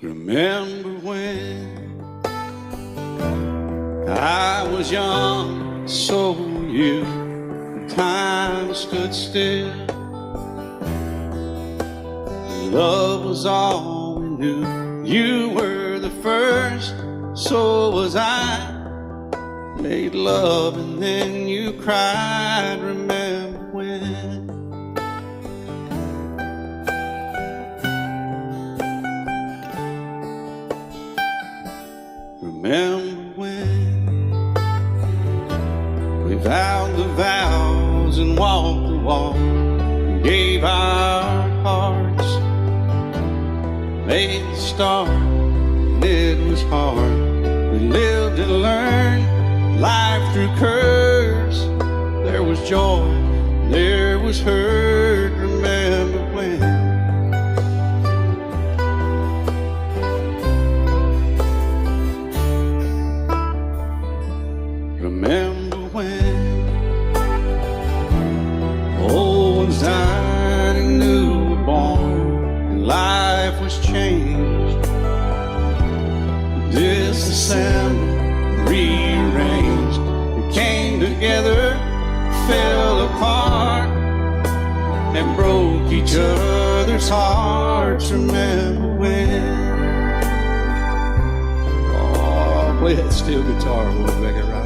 Remember when I was young, so were you, and time stood still. Love was all we knew. You were the first, so was I. Made love and then you cried. Remember when? Remember when we vowed the vows and walked the walk and gave our hearts, made the start, and it was hard. We lived and learned life through curves. There was joy, there was hurt. Remember when? Remember when old ones died and new were born, and life was changed, disassembled, rearranged. We came together, fell apart, and broke each other's hearts. Remember when? Oh, play that steel guitar, we'll make it right.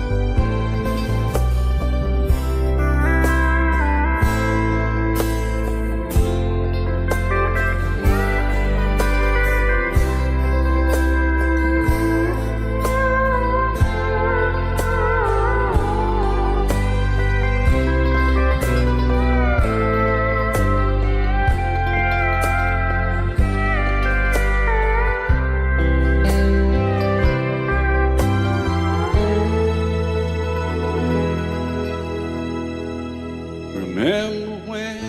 Remember when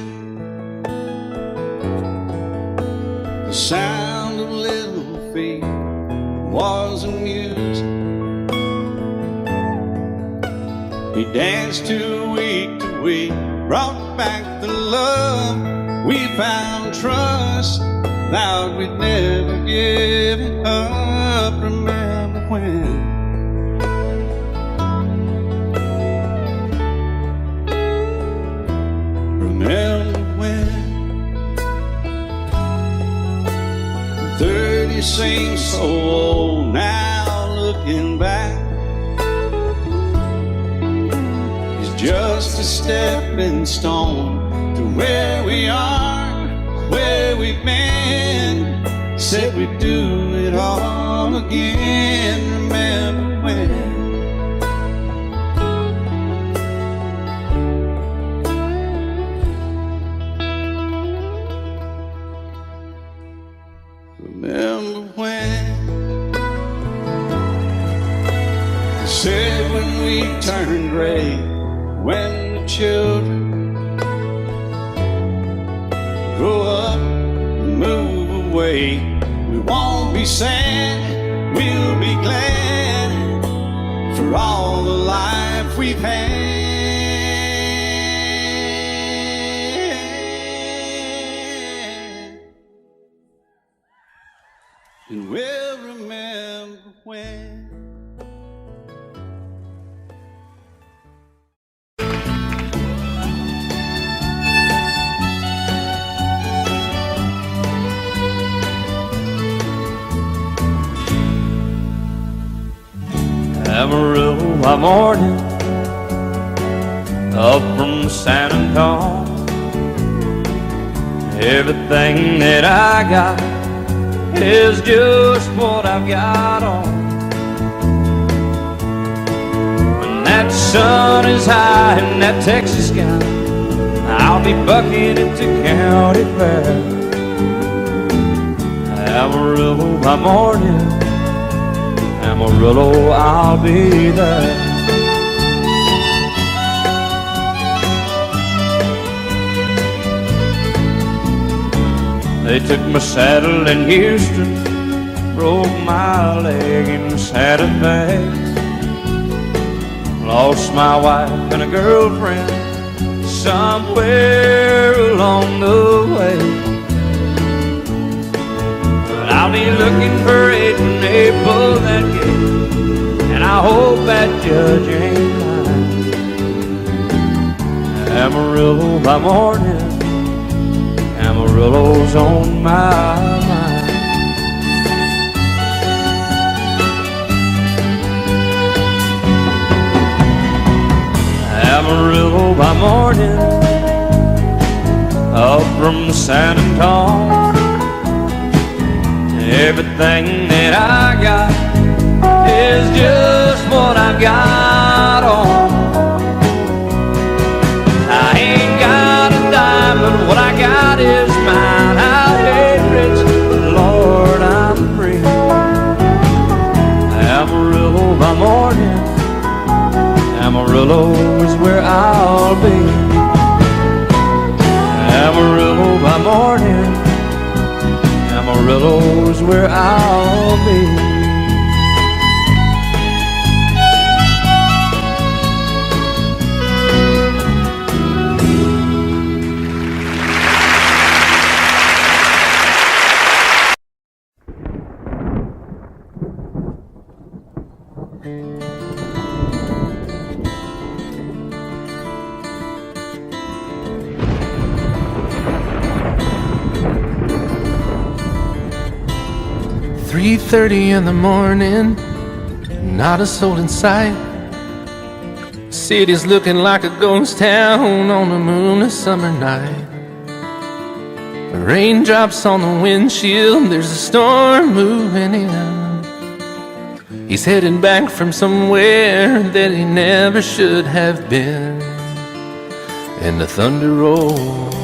the sound of little feet was amused? We danced to week, brought back the love. We found trust, vowed we'd never give it up. Remember when? Remember when 30 seems so old now, looking back. It's just a stepping stone to where we are, where we've been. Said we'd do it all again. Remember when? Remember when they said when we turned gray, when the children grow up and move away, we won't be sad, we'll be glad for all the life we've had. And we'll remember when. Amarillo by morning, up from San Antonio. Everything that I got is just what I've got on. When that sun is high in that Texas sky, I'll be bucking at the county fair. Amarillo by morning, Amarillo, I'll be there. They took my saddle in Houston, broke my leg in Santa Fe. Lost my wife and a girlfriend somewhere along the way. But I I'll be looking for it when they pull that gate, and I hope that judge ain't lying. Amarillo by morning, Amarillo's on my mind. Amarillo by morning, up from San Antonio. Everything that I got is just what I got on. I ain't got a dime, but what I got is mine. I ain't rich, but Lord, I'm free. Amarillo by morning, Amarillo is where I'll be. Amarillo by morning, Amarillo's where I'll be. "3:30 in the morning, not a soul in sight. City's looking like a ghost town on a moonless summer night. Raindrops on the windshield, there's a storm moving in. He's heading back from somewhere that he never should have been. And the thunder rolls,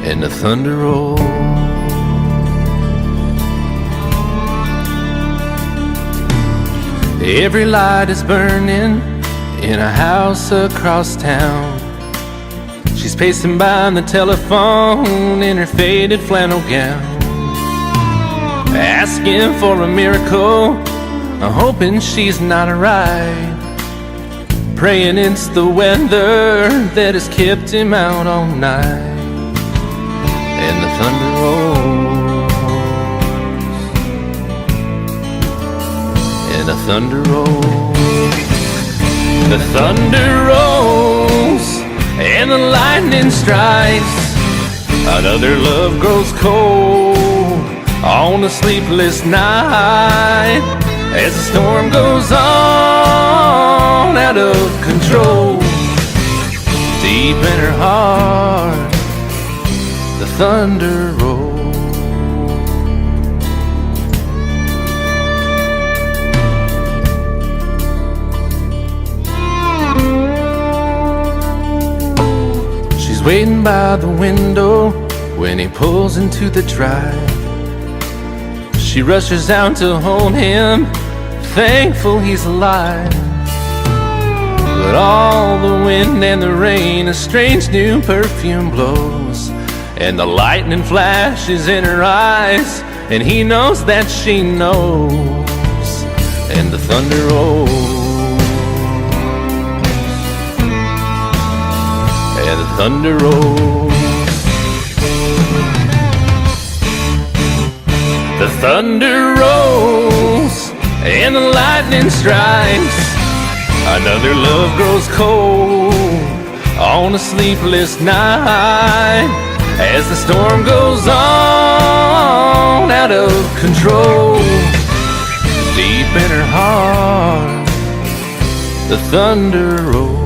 and the thunder rolls. Every light is burning in a house across town. She's pacing by the telephone in her faded flannel gown, asking for a miracle, hoping she's not alright, praying it's the weather that has kept him out all night. And the thunder rolls, and the thunder rolls. The thunder rolls, and the lightning strikes. Another love grows cold on a sleepless night, as the storm goes on out of control. Deep in her heart, the thunder rolls. She's waiting by the window when he pulls into the drive. She rushes out to hold him, thankful he's alive. But all the wind and the rain, a strange new perfume blows, and the lightning flashes in her eyes, and he knows that she knows. And the thunder rolls, and the thunder rolls. The thunder rolls, and the lightning strikes. Another love grows cold on a sleepless night, as the storm goes on out of control. Deep in her heart, the thunder rolls.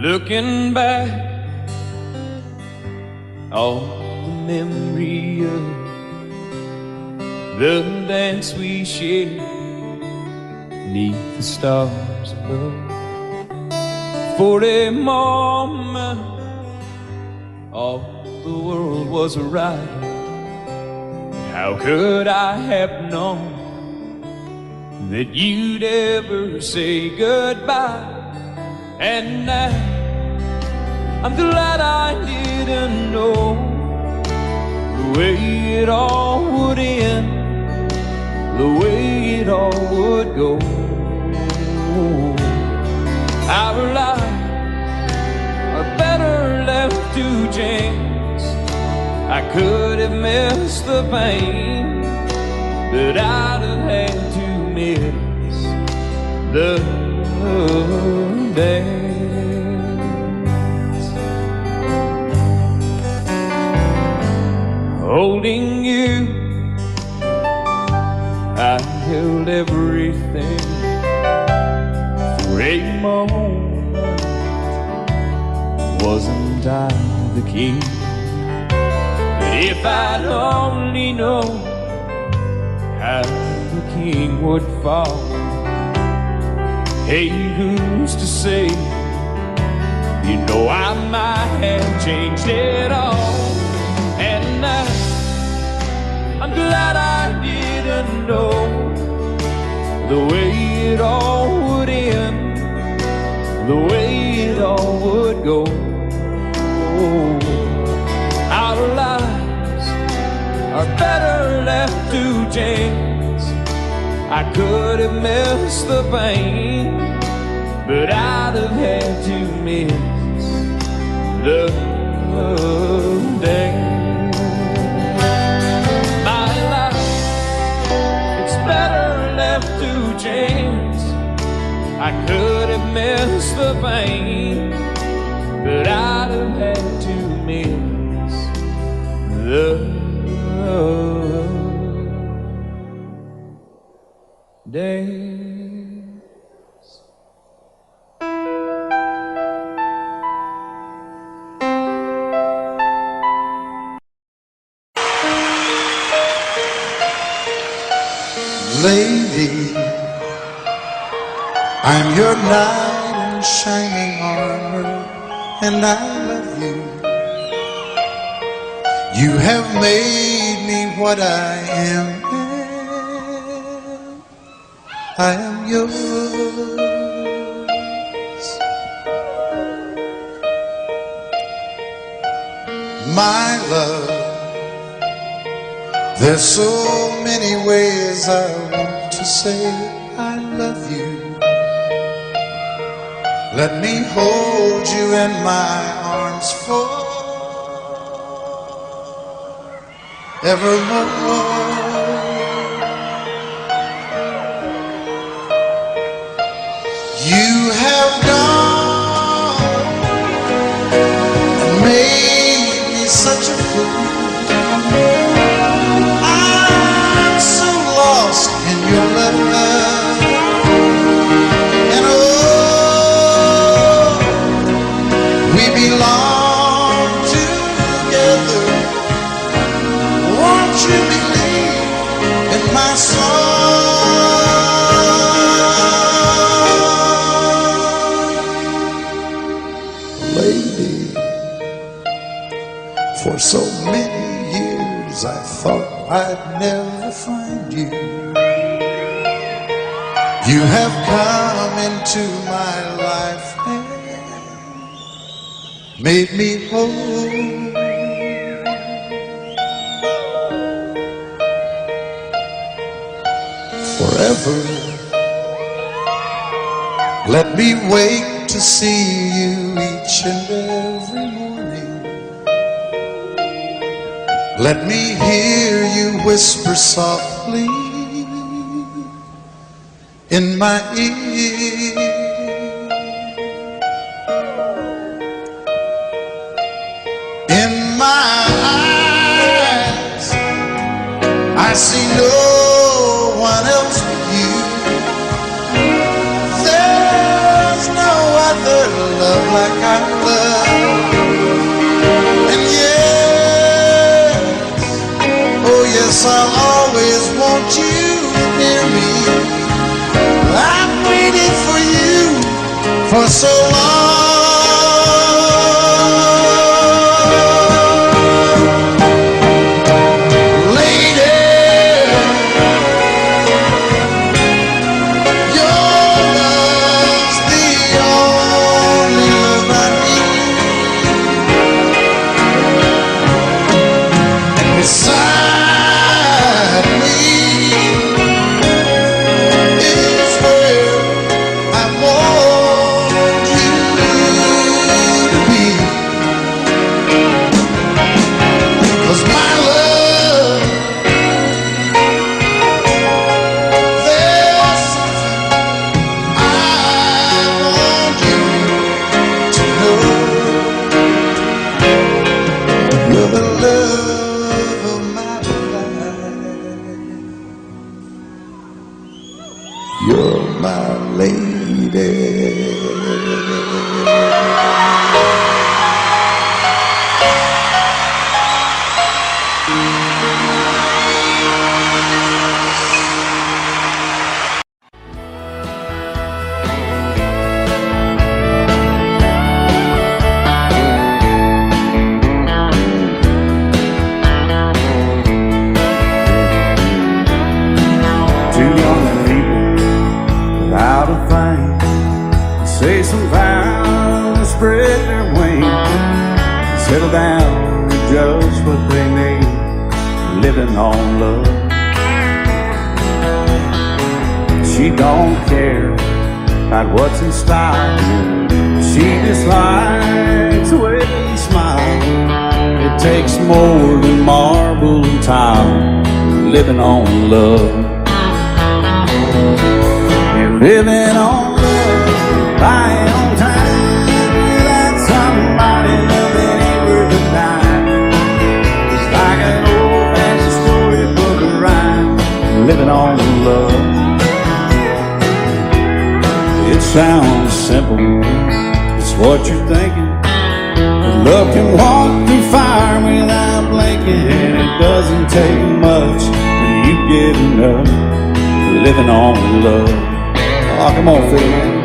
Looking back on the memory of the dance we shared beneath the stars above. For a moment, all the world was right. How could I have known that you'd ever say goodbye? And now I'm glad I didn't know the way it all would end, the way it all would go. Our lives are better left to chance. I could have missed the pain, but I'd have had to miss the dance. Holding you, I held everything. For a moment, wasn't I the king? But if I'd only known how the king would fall, hey, who's to say? You know I might have changed it all. And I'm glad I didn't know the way it all would end, the way it all would go. Our lives are better left to chance. I could have missed the pain, but I'd have had to miss the day. My life, it's better left to chance. I could have missed the pain, but I'd have had to miss the days. Lady, I'm your knight in shining armor, and I love you. You have made me what I am. I am yours. My love, there's so many ways I want to say I love you. Let me hold you in my arms forevermore. You have gone and made me such a fool. I'm so lost in your love, and oh, we belong together. Won't you believe in my song? Lady, for so many years I thought I'd never find you. You have come into my life and made me whole. Forever, let me wake to see you each and every morning. Let me hear you whisper softly in my ear. In my eyes, I see no one else but you. There's no other love like our love. And yes, I'll always want you near me. I've waited for you for so long. You're my lady. Say some vows, spread their wings, settle down to just what they need, living on love. She don't care about what's in style, she just likes the way you smile. It takes more than marble and tile, living on love. You're living on buying on time without somebody loving ain't worth a dime. It's like an old-fashioned storybook of rhyme, living on love. It sounds simple, it's what you're thinking. But love can walk through fire without blinking, and it doesn't take much when you get enough, living on love. Oh, come on, Phil, man.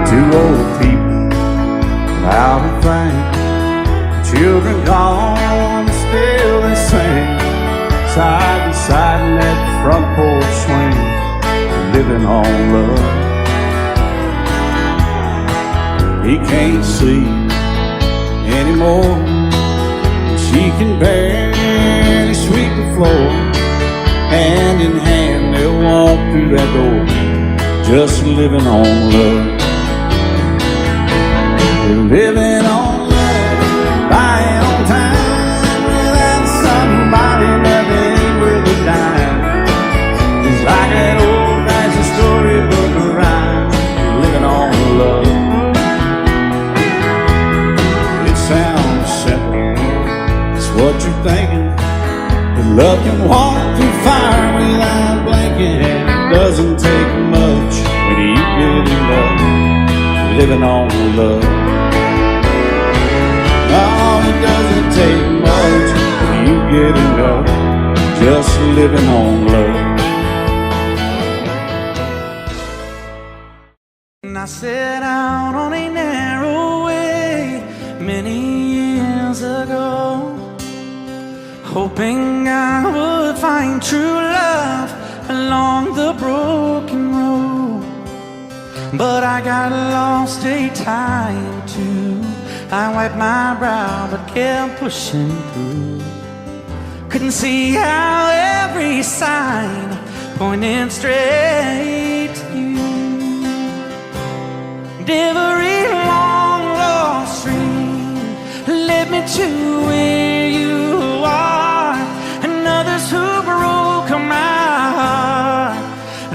Two old people out of frame, children gone, still they sing, side by side in that front porch swing, living on love. He can't see anymore, she can barely sweep the floor. Hand in hand they'll walk through that door, just living on love. Living on love, buying on time without somebody loving ain't worth a dime. It's like an old-fashioned storybook of rhyme, living on love. It sounds simple, it's what you're thinking. But love can walk through fire without blinking, and it doesn't take much when you get enough, living on love. Oh, it doesn't take much when you get enough, just living on love. And I set out on a narrow way many years ago, hoping I would find true love along the broken road. But I got lost a time or two. I wiped my brow but kept pushing through. Couldn't see how every sign pointed straight to you. And every long lost stream led me to where you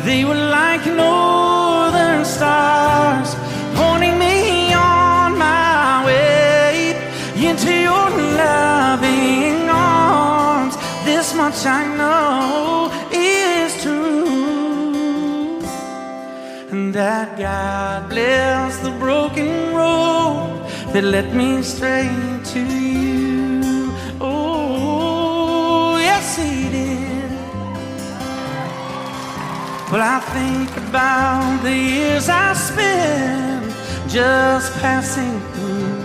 They were like northern stars, pointing me on my way into your loving arms. This much I know is true, and that God bless the broken road that led me straight to you. Oh, yes, He did. Well, I think about the years I spent just passing through.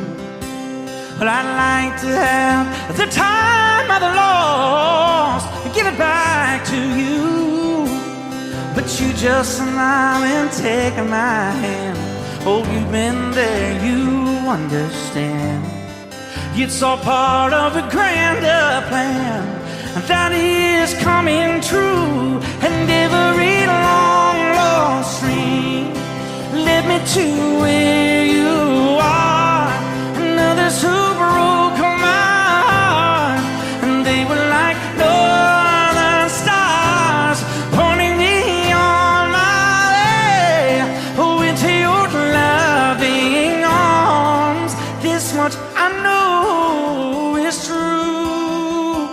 Well, I'd like to have the time I've lost and give it back to you. But you just smile and take my hand. Oh, you've been there, you understand. It's all part of a grander plan that is coming true. And every long lost dream led me to where you are. And others who broke my heart, and they were like northern stars, pointing me on my way, oh, into your loving arms. This much I know is true,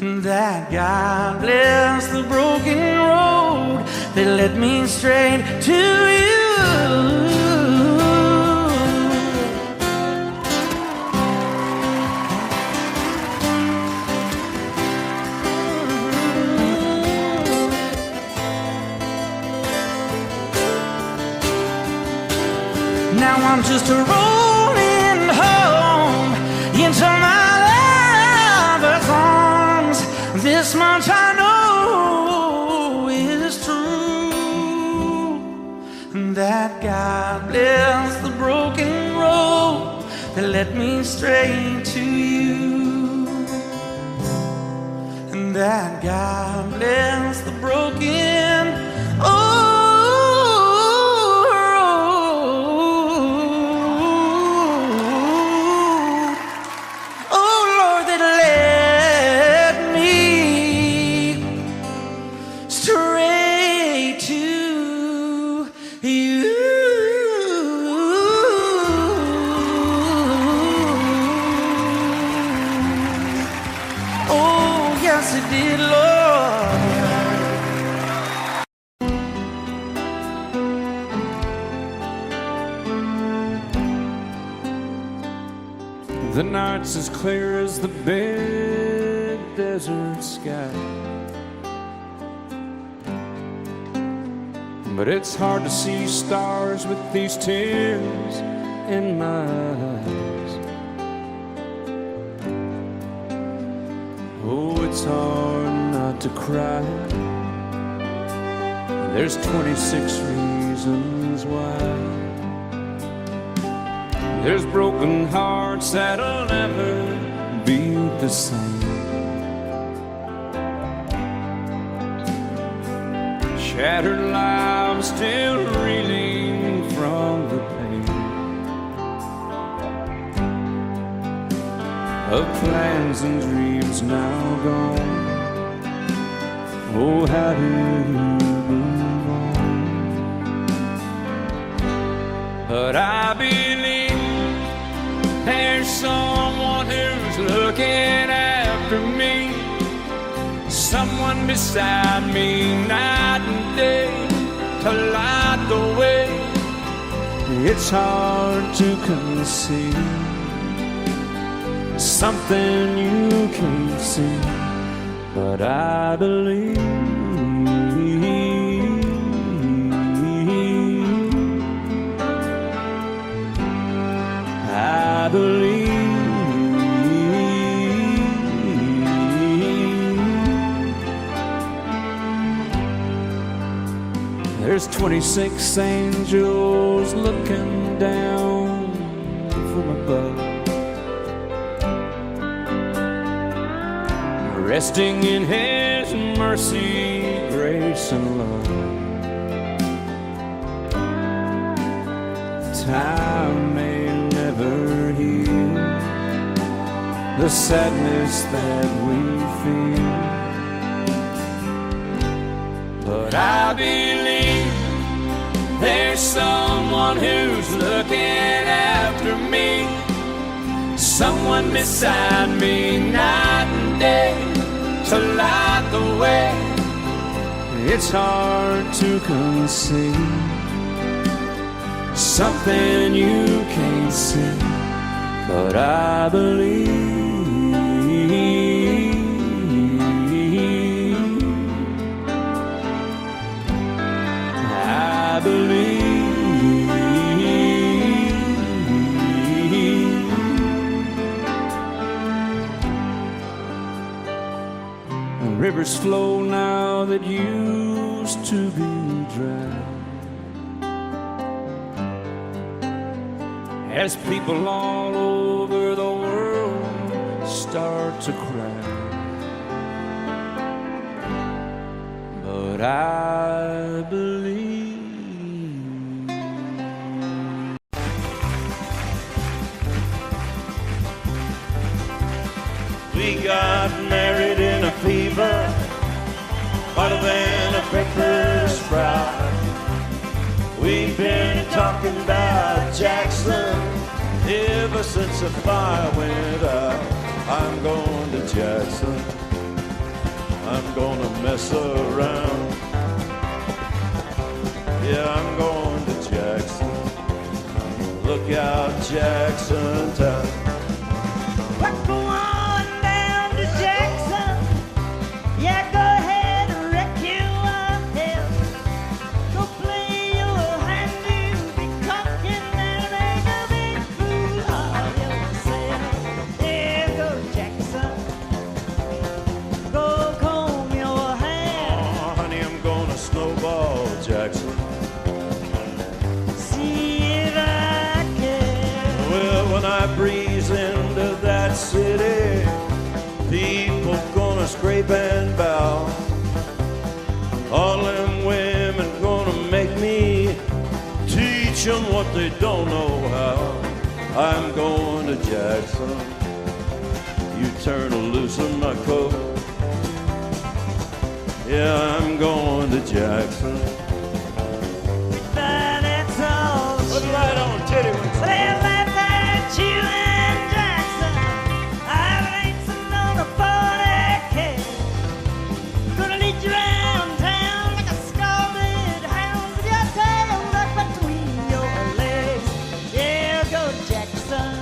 and that God bless the broken road that led me straight to you. Now I'm just rolling home into my lover's arms. This much I know is true, and that God bless the broken road that led me straight to you, and that God bless the broken The night's as clear as the big desert sky, but it's hard to see stars with these tears in my eyes. Oh, it's hard not to cry. There's 26 reasons why. There's broken hearts that'll never be the same. Shattered lives still reeling from the pain of plans and dreams now gone. Oh, how do you move on? But I believe there's someone who's looking after me, someone beside me night and day to light the way. It's hard to conceive something you can't see, but I believe. I believe. There's 26 angels looking down from above, resting in His mercy, grace, and love. Time may never heal the sadness that we feel, But I believe there's someone who's looking after me, someone beside me night and day to light the way. It's hard to conceive something you can't see, but I believe. I believe. Rivers flow now that used to be dry, as people all over the world start to cry. But I believe. We got married in a fever, hotter than a pepper sprout. We've been talking about Jackson ever since the fire went out. I'm going to Jackson, I'm gonna mess around. Yeah, I'm going to Jackson. Look out, Jackson town. We're going down to Jackson. Yeah, go ahead and wreck your hell. Go play your hand, you'll be talking and make a big fool of yourself. Yeah, go Jackson. Go comb your hair. Oh, honey, I'm gonna snowball Jackson. See if I can. Well, when I breeze into that city, people gonna scrape and bow. All them women gonna make me teach them what they don't know how. I'm going to Jackson. You turn loose in my coat. Yeah, I'm going to Jackson. But that's all. Put it right on, titty wings. Well, left at you and Jackson. I've racing on a 40K. Gonna lead you around town like a scalded hound with your tail tucked between your legs. Yeah, go Jackson.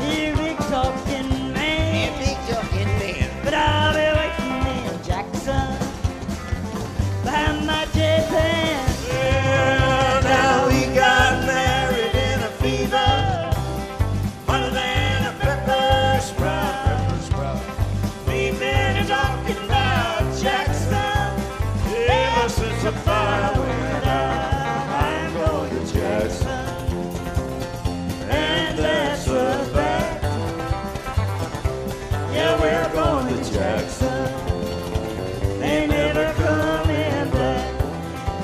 You big talking man. Yeah, big talking man. But I'll be waiting in Jackson behind my jet van. Well, now we got married in a fever, hotter than a pepper sprout. We've been talking about Jackson ever since the fire went out. I'm going to Jackson, and that's a fact. Yeah, we're going to Jackson. They never coming back.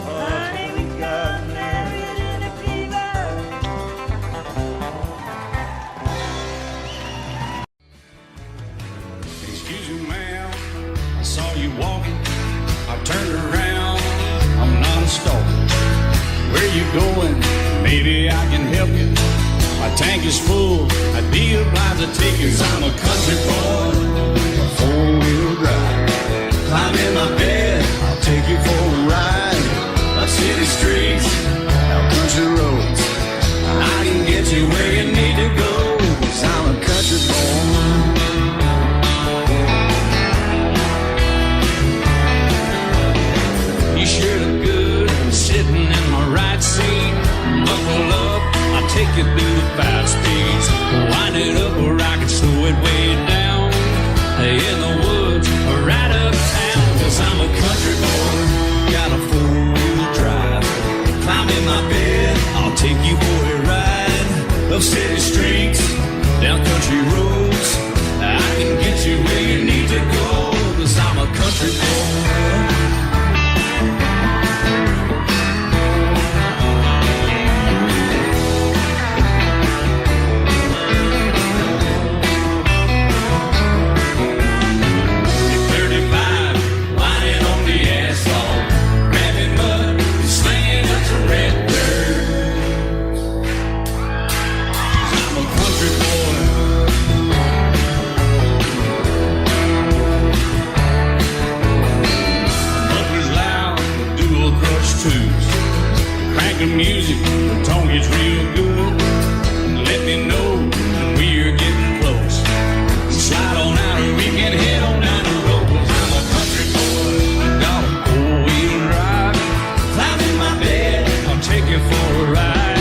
Honey, we got married in a fever. Excuse me, ma'am, I saw you walking. I turned around, I'm not a stalker. Where you going? Maybe I can help you. My tank is full, I'd be obliged to take you. 'Cause I'm a country boy, a four-wheel drive. Climb in my bed, I'll take you for a ride. Up city streets, down country roads. I can get you where you need to go. 'Cause I'm a country boy. You sure look good sitting in my right seat. Buckle up, I'll take you through the 5 speeds. Wind it up where I can slow it way down. In the woods or right uptown. 'Cause I'm a country boy, got a 4-wheel drive. Climb in my bed, I'll take you for a ride. Up city streets, down country roads. I can get you where you need to go. 'Cause I'm a country boy. like the music, the tone is real good. Let me know when we're getting close. Slide on out and we can head on down the road. 'Cause I'm a country boy, got a four-wheel drive. Climb in my bed, I'll take you for a ride.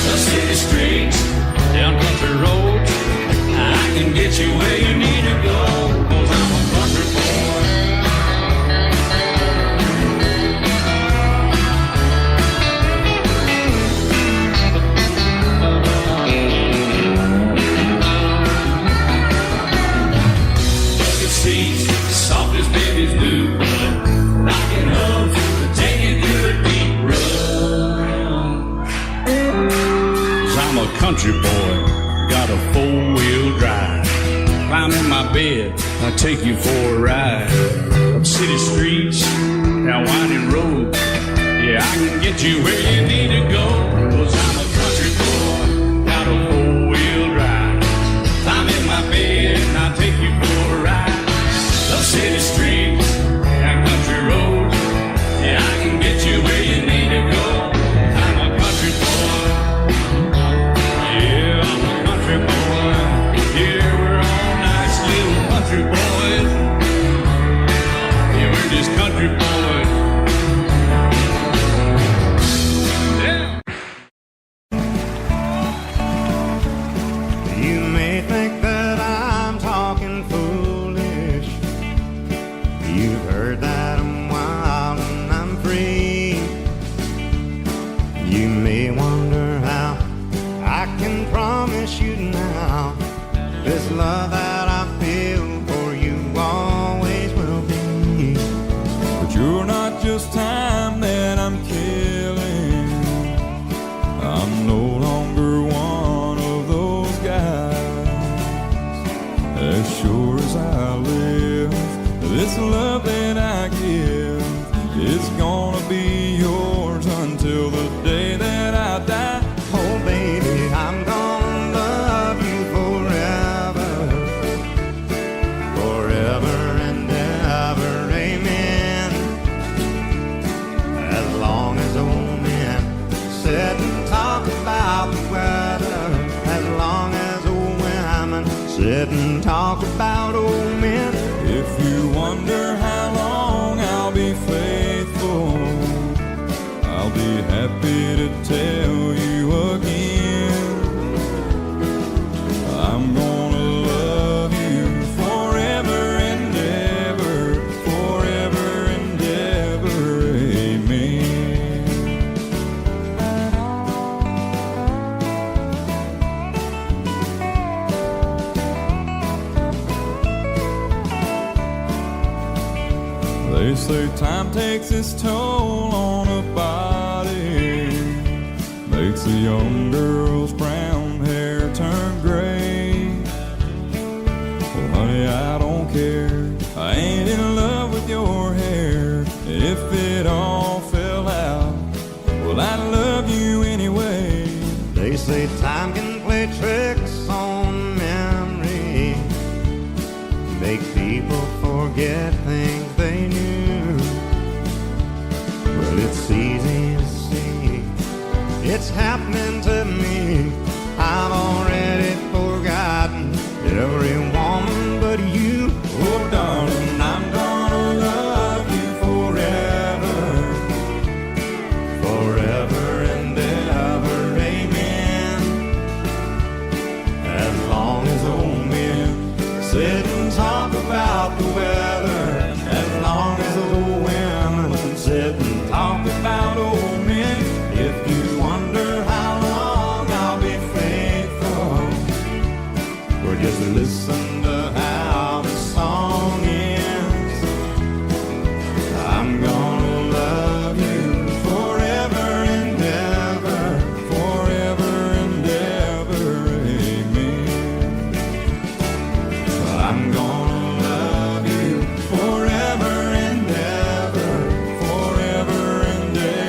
The city streets, down country roads, I can get you where you need to go. 'Cause I'm a country boy. Bucket seats, soft as baby's new blood. Rockin' hubs, take you through a deep run. 'Cause I'm a country boy, got a four-wheel drive. Climb in my bed, I'll take you for a ride. Up city streets, down winding roads, yeah, I can get you where you need to go. 'Cause I'm a country boy, got a four-wheel drive. Climb in my bed, and I'll take you for a ride. Up city streets, down country roads, yeah, I can get you where you need to go. I'm a country boy. Yeah, I'm a country boy. Yeah, we're all nice little country boys. Yeah, we're just country boys. Yeah. You may think that I'm talking foolish. You've heard that I'm wild and I'm free. You may wonder how I can promise you now this love that I feel for you always will be. But you're not just time that I'm killing. I'm no longer one of those guys. As sure as I live, this love that I give is gonna be yours until the day that I die. Oh baby, I'm gonna love you forever, forever and ever, amen. As long as old men sit and talk about the weather, as long as old women sit and talk about old men. If you wonder how long I'll be faithful, I'll be happy to tell you again. I'm gonna love you forever and ever, forever and ever, amen. They say time takes its toll on a body, makes a young girl's brown hair turn gray. Well, honey, I don't care. I ain't in love with your hair. If it all fell out, well, I'd love you anyway. They say time can play tricks on memory, make people forget things they knew. Well, it's easy to see, it's happening to me. I've already forgotten every woman but you. Oh darling, I'm gonna love you forever, forever and ever, amen. As long as old men sit and talk about the weather, as long as old women sit and talk about old men. If you wonder how long I'll be faithful, or just listen to how the song ends. I'm gonna love you forever and ever, forever and ever, amen. I'm gonna love you forever and ever, forever and ever.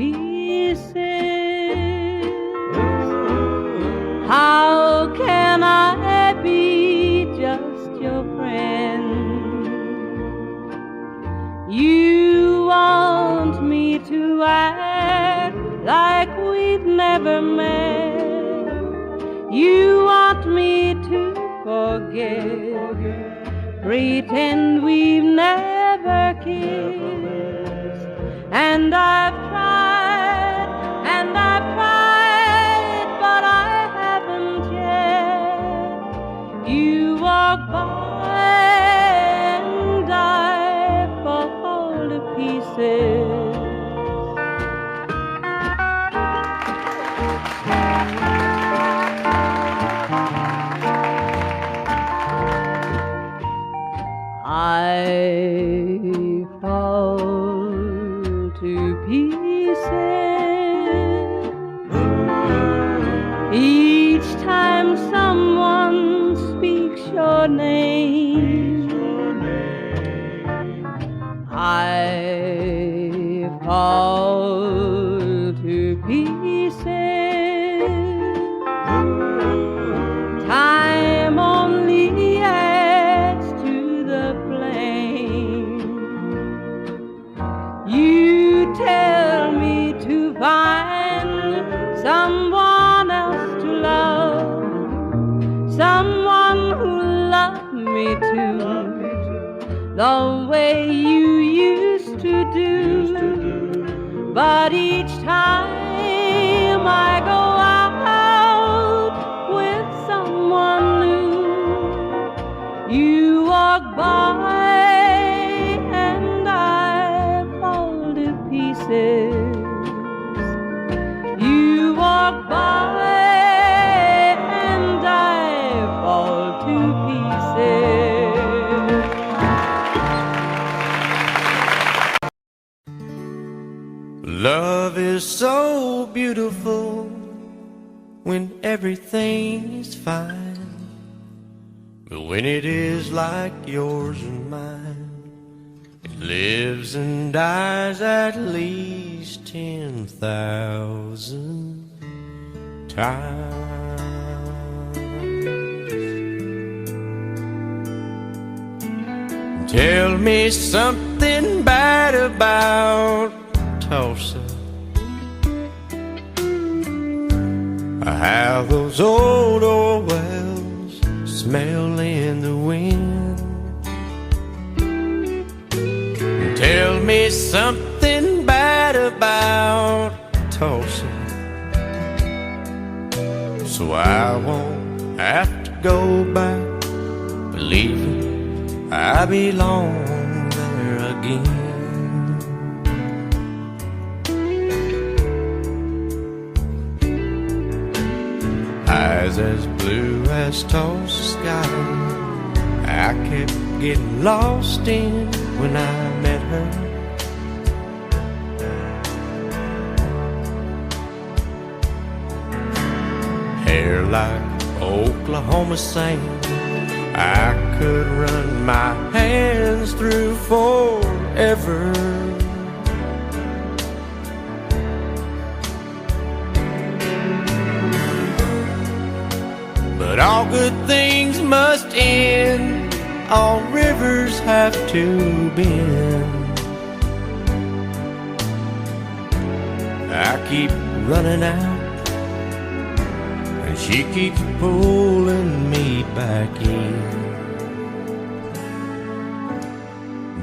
pieces. How can I be just your friend? You want me to act like we've never met. You want me to forget, pretend we've never kissed. And I've tried, but I haven't yet. You walk by and I fall to pieces. I fall to pieces each time someone speaks your name. I fall to pieces. Time only adds to the flame. You tell me to find someone else to love, someone who loved me too, the way you used to do. But each time I go out with someone new, you walk by and I fall to pieces. You walk by and I fall to pieces. Love is so beautiful when everything is fine, but when it is like yours and mine, it lives and dies at least 10,000 times. Tell me something bad about Tulsa, how those old wells smell in the wind. Tell me something bad about Tulsa, so I won't have to go back believing I belong there again. Eyes as blue as Tulsa sky, I kept getting lost in when I met her. Hair like Oklahoma sand, I could run my hands through forever. But all good things must end, all rivers have to bend. I keep running out, and she keeps pulling me back in.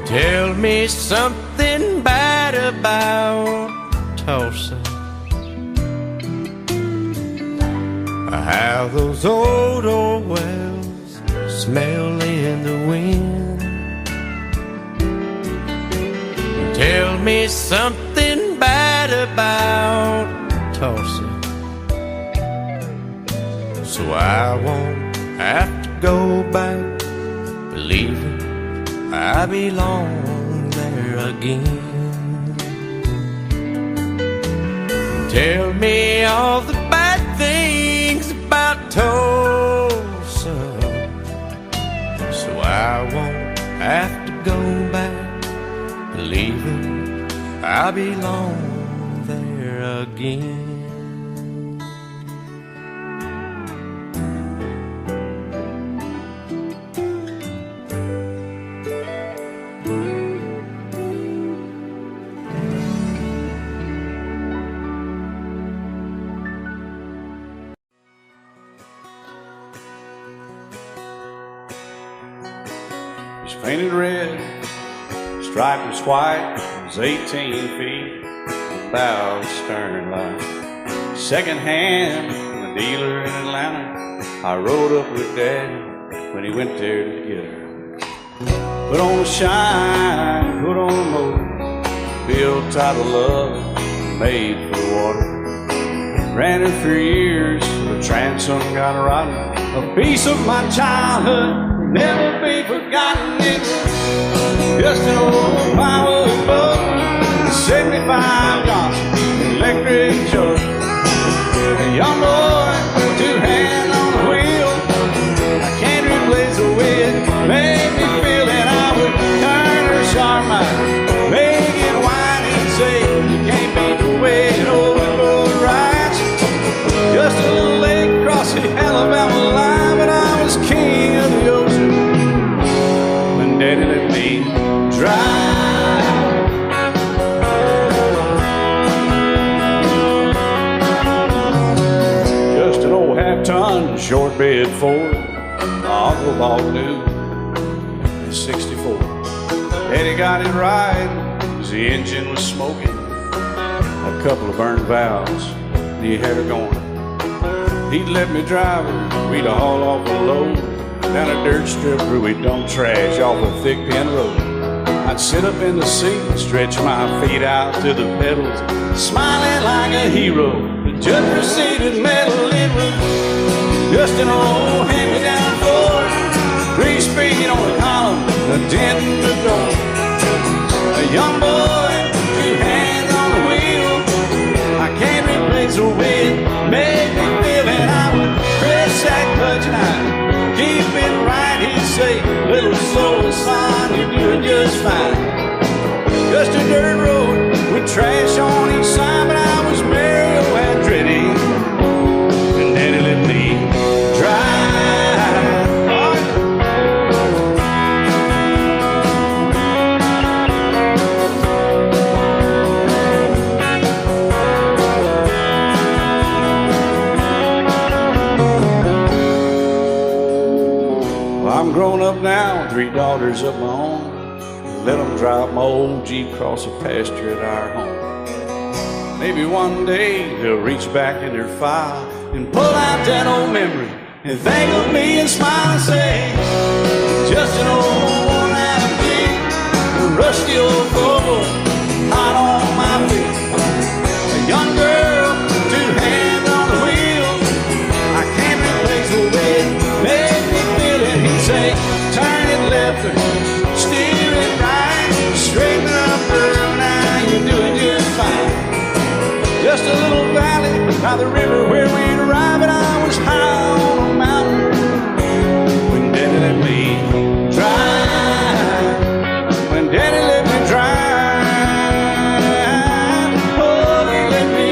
Tell me something bad about Tulsa, how those old wells smell in the wind. Tell me something bad about Tulsa, so I won't have to go back believing I belong there again. Tell me all the bad things about Tulsa, so I won't have to go back believing I belong there here again. It's painted red, striped was white, it was 18 feet, bow stern line. Second hand from a dealer in Atlanta. I rode up with Dad when he went there to get her. Put on a shine, put on a motor, built out of love, made for water. Ran her for years, the transom got rotten. A piece of my childhood, never be forgotten. It's just an old power boat, 75 Johnson, electric choke. A young boy, two hands on the wheel. I can't replace the way it made me feel that I would turn her sharp mind, make it whine and say, you can't beat the way it always goes right. Just a little lake across the Alabama line, but I was king of the ocean when Daddy let me drive. Just an old half-ton short bed Ford my uncle bought new in '64. Daddy got it right as the engine was smoking, a couple of burned valves, and he had her going. He'd let me drive her, we'd haul off a load down a dirt strip where we'd dump trash off a thick pin road. I'd sit up in the seat and stretch my feet out to the pedals, smiling like a hero. The judge proceeded metal, it was just an old hand-me-down Ford, 3-speed on the column, a dent in the door. A young boy, two hands on the wheel. I can't replace the way it made me feel, and I would press that clutch and I'd keep it right. He'd say, little slow, son, you're doing just fine. Just a dirt road with trash on each side, but I was merry and dready, and Daddy let me drive. I'm grown up now, 3 daughters of my own. Let them drive my old Jeep across the pasture at our home. Maybe one day they'll reach back in their file and pull out that old memory and think of me and smile and say, just an old worn-out Jeep, a rusty old Volvo, hot on my feet. A young girl, 2 hands on the wheel. I can't replace the way it made me feel it. He'd say, turn it left or steer it right, straighten up, girl, now you're doing just fine. Just a little valley by the river where we'd arrive, and I was high on a mountain when Daddy let me drive. When Daddy let me drive, oh, he let me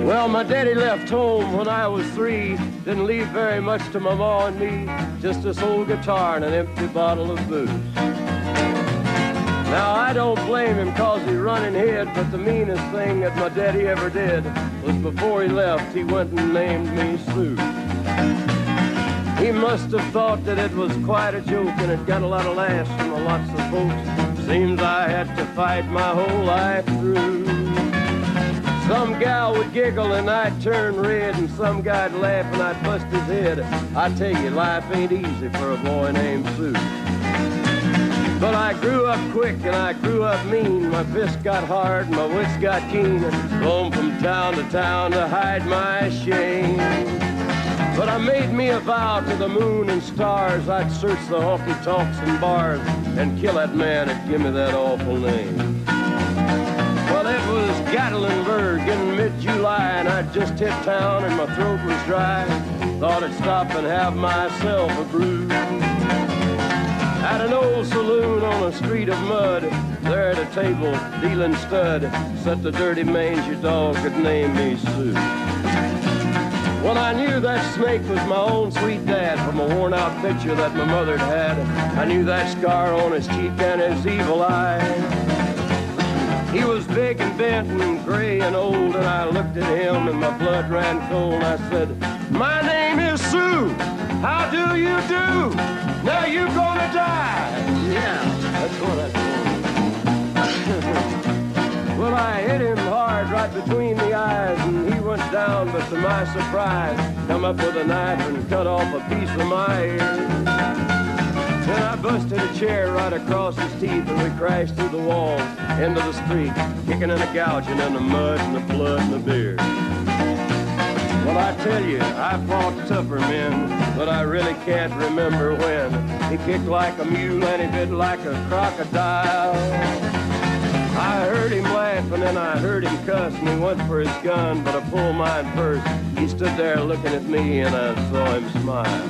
Well, my daddy left home when I was 3. Didn't leave very much to my ma and me. Just this old guitar and an empty bottle of booze. Now, I don't blame him cause he run and hid, but the meanest thing that my daddy ever did was before he left, he went and named me Sue. He must have thought that it was quite a joke, and it got a lot of laughs from lots of folks. Seems I had to fight my whole life through. Some gal would giggle and I'd turn red, and some guy'd laugh and I'd bust his head. I tell you, life ain't easy for a boy named Sue. But I grew up quick and I grew up mean. My fists got hard and my wits got keen. Roamed from town to hide my shame. But I made me a vow to the moon and stars, I'd search the honky-tonks and bars and kill that man that give me that awful name. Well, it was Gatlinburg in mid-July, and I'd just hit town and my throat was dry. Thought I'd stop and have myself a brew. At an old saloon on a street of mud, there at a table, dealing stud, sat the dirty mangy dog that named me Sue. Well, I knew that snake was my own sweet dad from a worn-out picture that my mother'd had. I knew that scar on his cheek and his evil eye. He was big and bent and gray and old, and I looked at him and my blood ran cold. I said, "My name is Sue. How do you do? Now you gonna die." Yeah, that's what I told him. Well, I hit him hard right between the eyes, and he went down, but to my surprise, come up with a knife and cut off a piece of my ear. Then I busted a chair right across his teeth, and we crashed through the walls into the street, kicking and a gouging in the mud and the blood and the beer. Well, I tell you, I fought tougher men, but I really can't remember when. He kicked like a mule and he bit like a crocodile. I heard him laugh and then I heard him cuss, and he went for his gun, but I pulled mine first. He stood there looking at me and I saw him smile.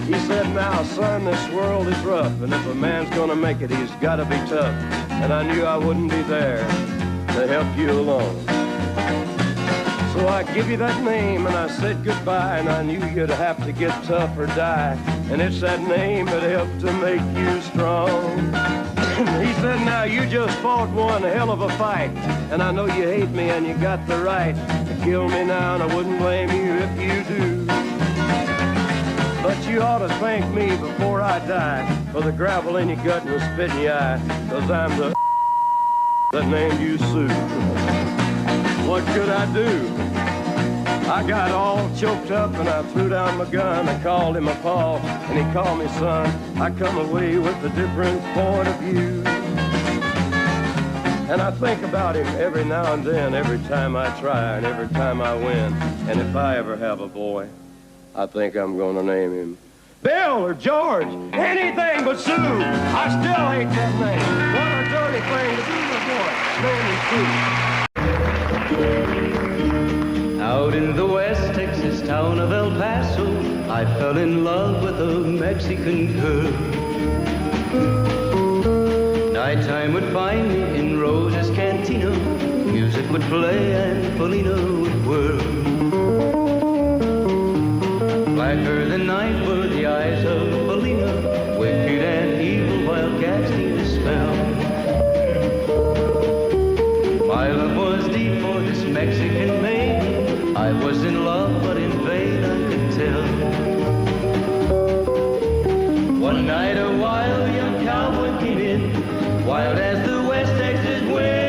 He said, "Now, son, this world is rough, and if a man's gonna make it, he's gotta be tough." And I knew I wouldn't be there to help you along. So I give you that name and I said goodbye, and I knew you'd have to get tough or die. And it's that name that helped to make you strong. He said, "Now you just fought one hell of a fight, and I know you hate me and you got the right to kill me now, and I wouldn't blame you if you do. But you ought to thank me before I die for the gravel in your gut and the spit in your eye, 'cause I'm the that named you Sue." What could I do? I got all choked up and I threw down my gun. I called him a paw and he called me son. I come away with a different point of view. And I think about him every now and then, every time I try and every time I win. And if I ever have a boy, I think I'm gonna name him Bill or George, anything but Sue. I still hate that name. What a dirty thing to do with a boy. Name him Sue. Out in the West Texas town of El Paso, I fell in love with a Mexican girl. Nighttime would find me in Rose's Cantina. Music would play and Felina would whirl. Blacker than night were the eyes of Felina, wicked and evil while casting a spell. My love was deep for this Mexican maiden. I was in love, but in vain I could tell. One night a wild young cowboy came in, wild as the West Texas wind.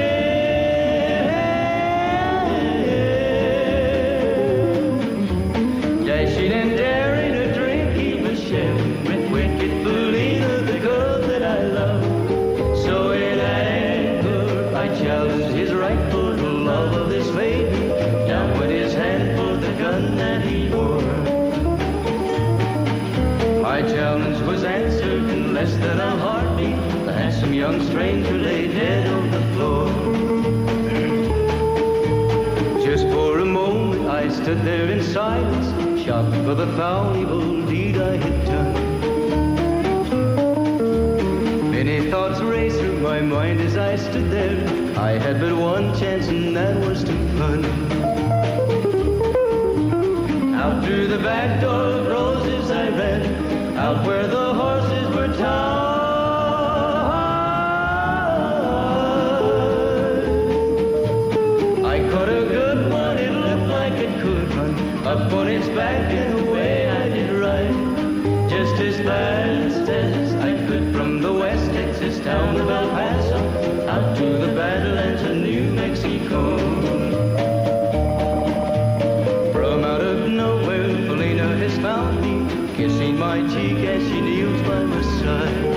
Dashing and daring, a drink he was sharing with wicked Felina, the girl that I love. So in anger I challenged his right for the love of this maiden. Down went his hand for the gun that he wore. My challenge was answered in less than a heartbeat. The handsome young stranger lay dead on the floor. Just for a moment I stood there in silence, shocked for the foul evil deed I had done. Many thoughts raced through my mind as I stood there. I had but one chance and that was to run. Out through the back door of Roses I ran, out where the horses were tied. I caught a good one, it looked like it could run, up on its back and away I did ride. Just as fast as I could from the West Texas town of El Paso, out to the Badlands of New Mexico. Found me, kissing my cheek as she kneels by my side.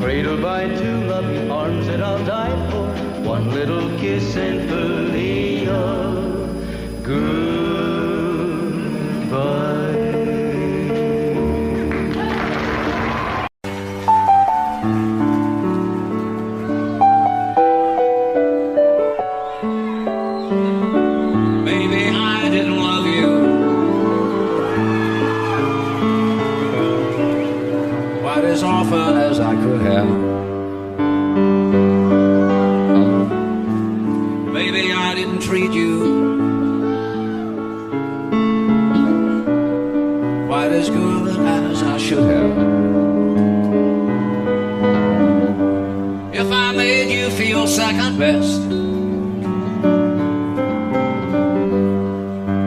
Cradled by two loving arms that I'll die for, one little kiss and Felina, goodbye. treated you quite as good as I should have. If I made you feel second best,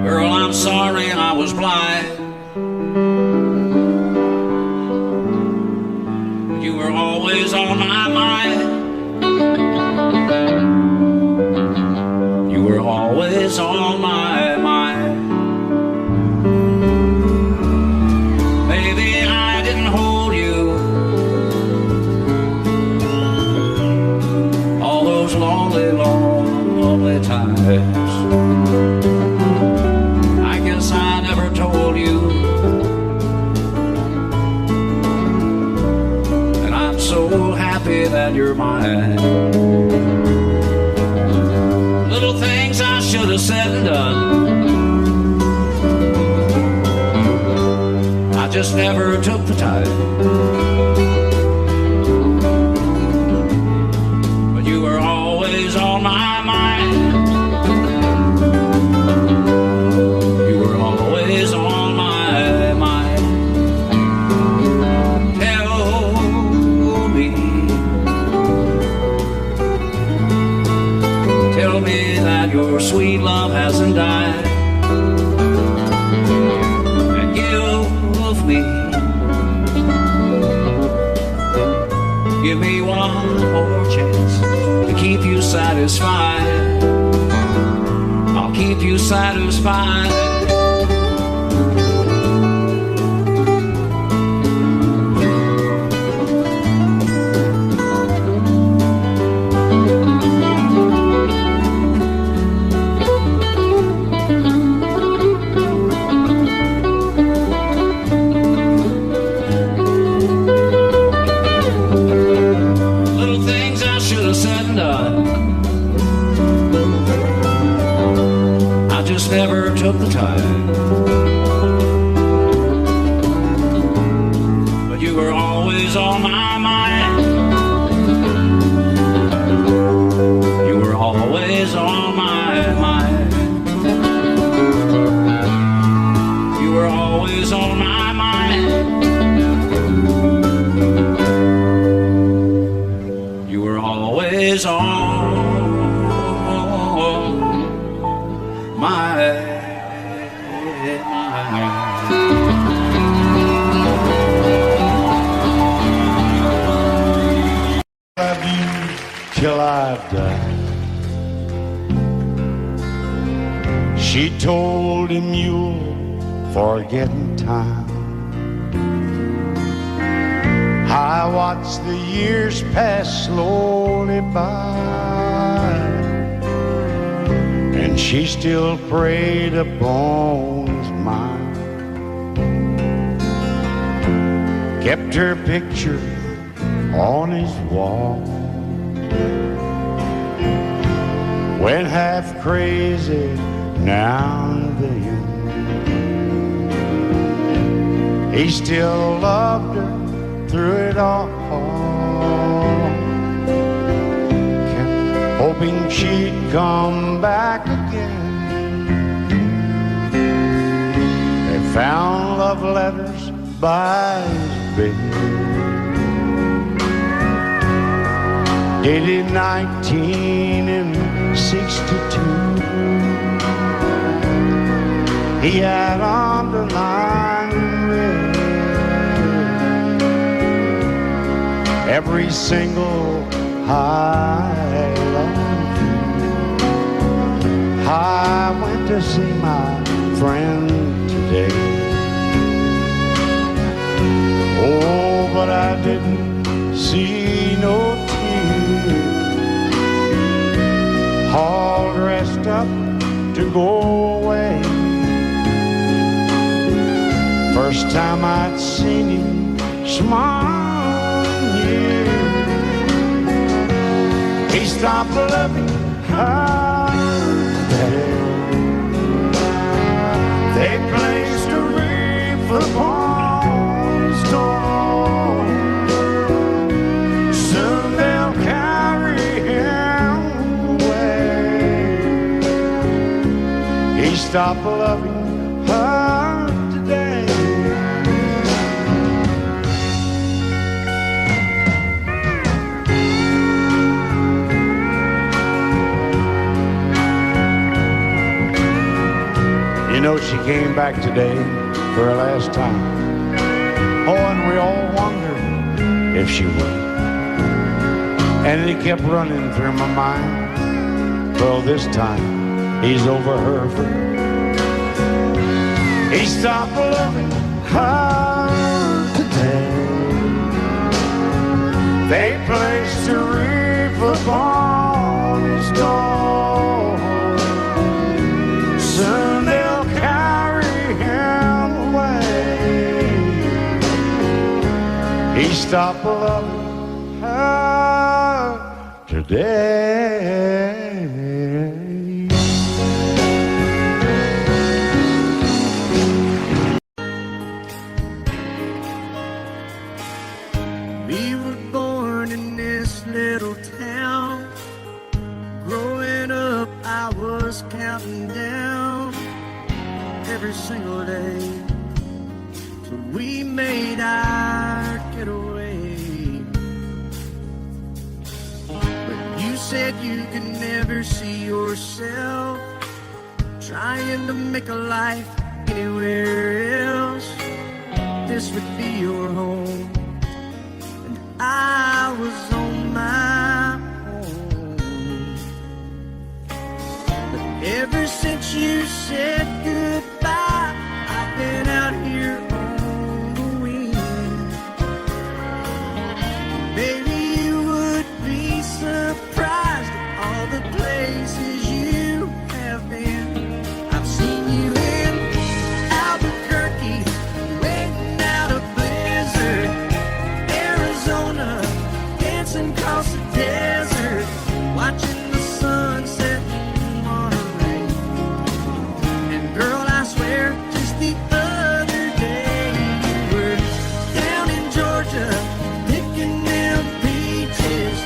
girl, I'm sorry I was blind. You were always on my mind. You were always on my mind. Maybe I didn't hold you all those lonely, lonely times. I guess I never told you, and I'm so happy that you're mine. Little things I should have said and done, I just never took the time. But you were always on my mind. You were always on my mind. Tell me, tell me that your sweet love hasn't died. And give me one more chance to keep you satisfied. I'll keep you satisfied. Never took the time, but you were always on my mind. You were always on my mind. You were always on my mind. You were always on Love you till I've died. She told him you'll forget in time. I watched the years pass slowly by, and she still preyed upon his mind. Kept her picture on his wall. Went half crazy now and then. He still loved her through it all. Kept hoping she'd come back again. They found love letters by his bed, dated 1962. He had underlined red every single I love you. I went to see my friend today. Oh, but I didn't see no tears, all dressed up to go away. First time I'd seen him smile in years. He stopped loving her. They placed a wreath upon his door. Soon they'll carry him away. he stopped loving her today. You know, she came back today for her last time. Oh, and we all wondered if she would. And it kept running through my mind. Well, this time he's over her for good. He stopped loving her today. They placed a wreath upon his door. Soon they'll carry him away. He stopped loving her today. We were born in this little town. Growing up, I was counting down every single day till we made our getaway. But you said you could never see yourself trying to make a life anywhere else. This would be your home, and I was on my own. But ever since you said goodbye, I've been out here on the wing. Baby, you would be surprised at all the places you have been. I've seen you in Albuquerque, waiting out a blizzard, Arizona, dancing across the desert, watching the sunset in Monterey. And girl, I swear, just the other day you were down in Georgia, picking them peaches.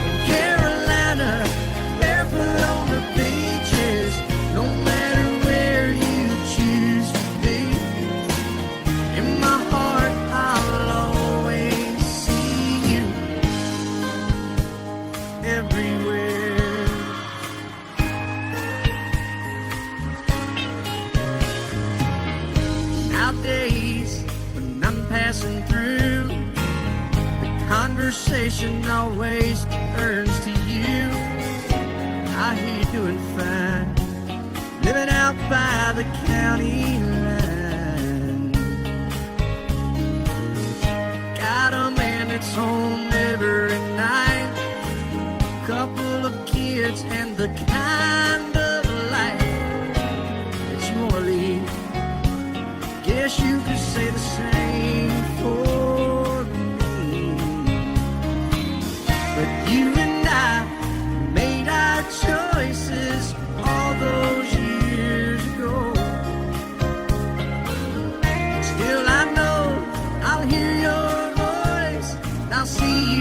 In Carolina, barefoot on the beaches. No matter where you choose to be, in my heart I'll always see you everywhere. Nowadays, when I'm passing through, the conversation always turns to you. I hear you doing fine, living out by the county line. Got a man that's home every night, couple of kids, and the kind of life that you wanna lead. Guess you could say the same for me. But you and I made our choices all those years ago. Still I know I'll hear your voice, and I'll see you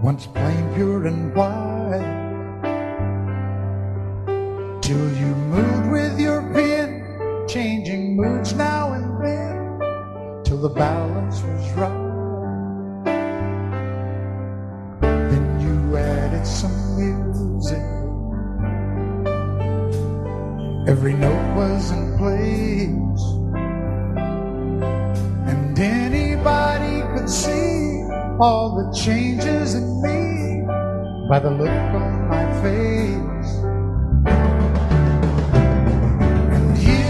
once plain, pure, and white, till you moved with your pen, changing moods now and then, till the balance was right. Then you added some music, every note was in place, and anybody could see all the changes in me by the look on my face. And you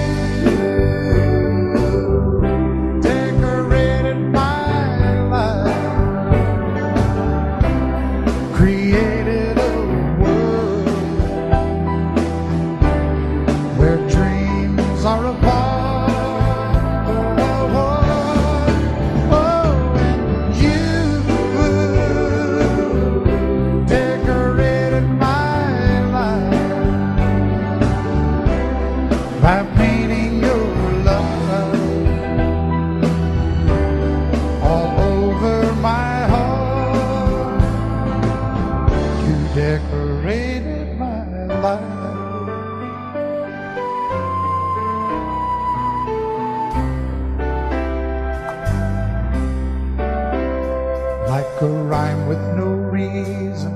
decorated my life, created a world where dreams are apart. By painting your love all over my heart, you decorated my life. Like a rhyme with no reason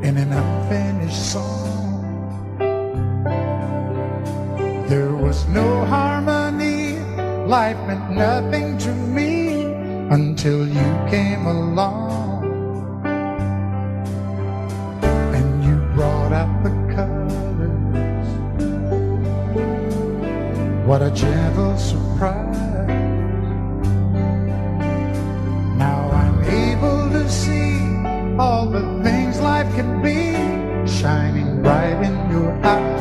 in an unfinished song, there was no harmony, life meant nothing to me until you came along. And you brought out the colors, what a gentle surprise. Now I'm able to see all the things life can be, shining bright in your eyes.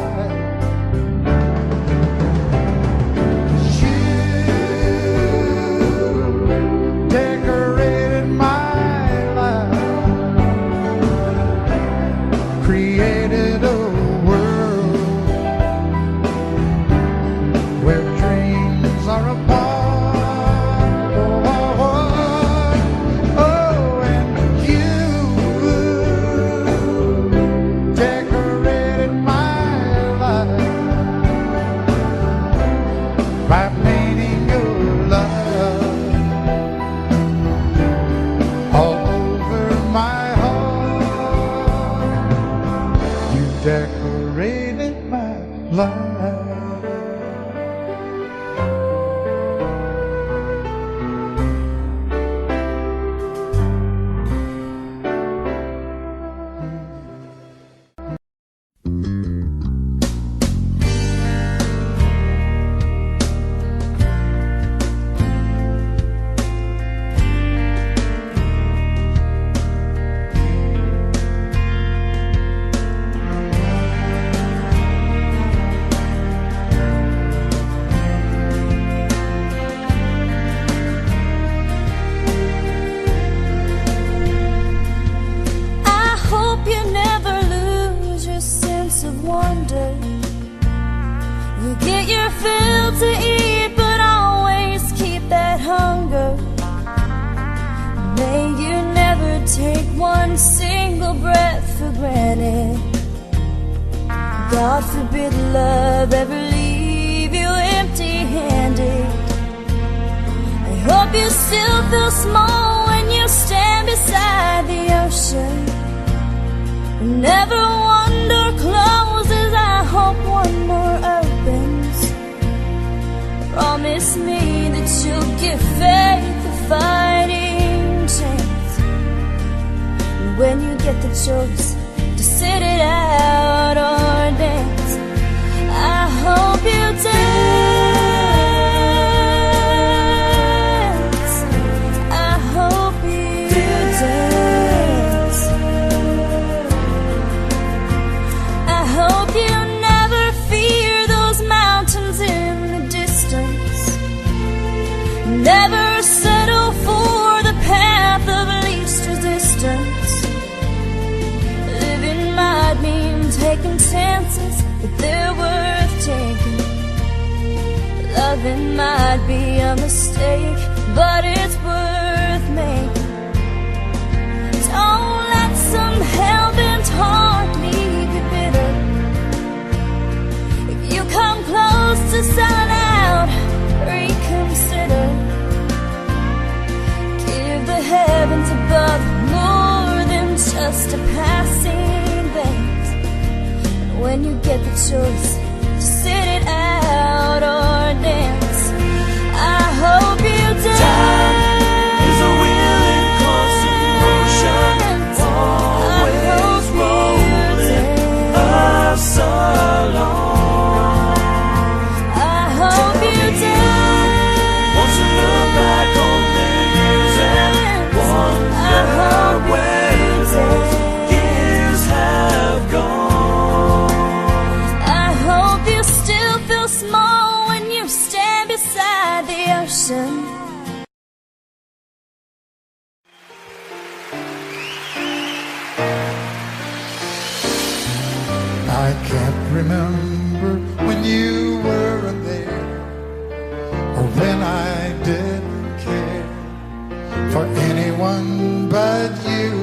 Created a world where dreams are apart. Oh, and you decorated my life by painting your love all over my heart. You decorated my life. You get your fill to eat, but always keep that hunger. May you never take one single breath for granted. God forbid love ever leave you empty-handed. I hope you still feel small when you stand beside the ocean. Never one door closes, I hope one more opens. Promise me that you'll give faith a fighting chance. And when you get the choice to sit it out or dance, I hope you dance. I hope you dance. I hope you never fear those mountains in the distance. Never settle for the path of least resistance. Living might mean taking chances, but they're worth taking. Loving might be a mistake, but it's worth making. heavens above, more than just a passing glance. And when you get the choice to sit it out or dance, I hope you dance. Time is a wheel in constant motion, always rolling us along. I hope you dance. Wants to look back on the years and wonder where those years have gone. I hope you still feel small when you stand beside the ocean. I can't remember when you weren't there, or when I didn't care for anyone but you.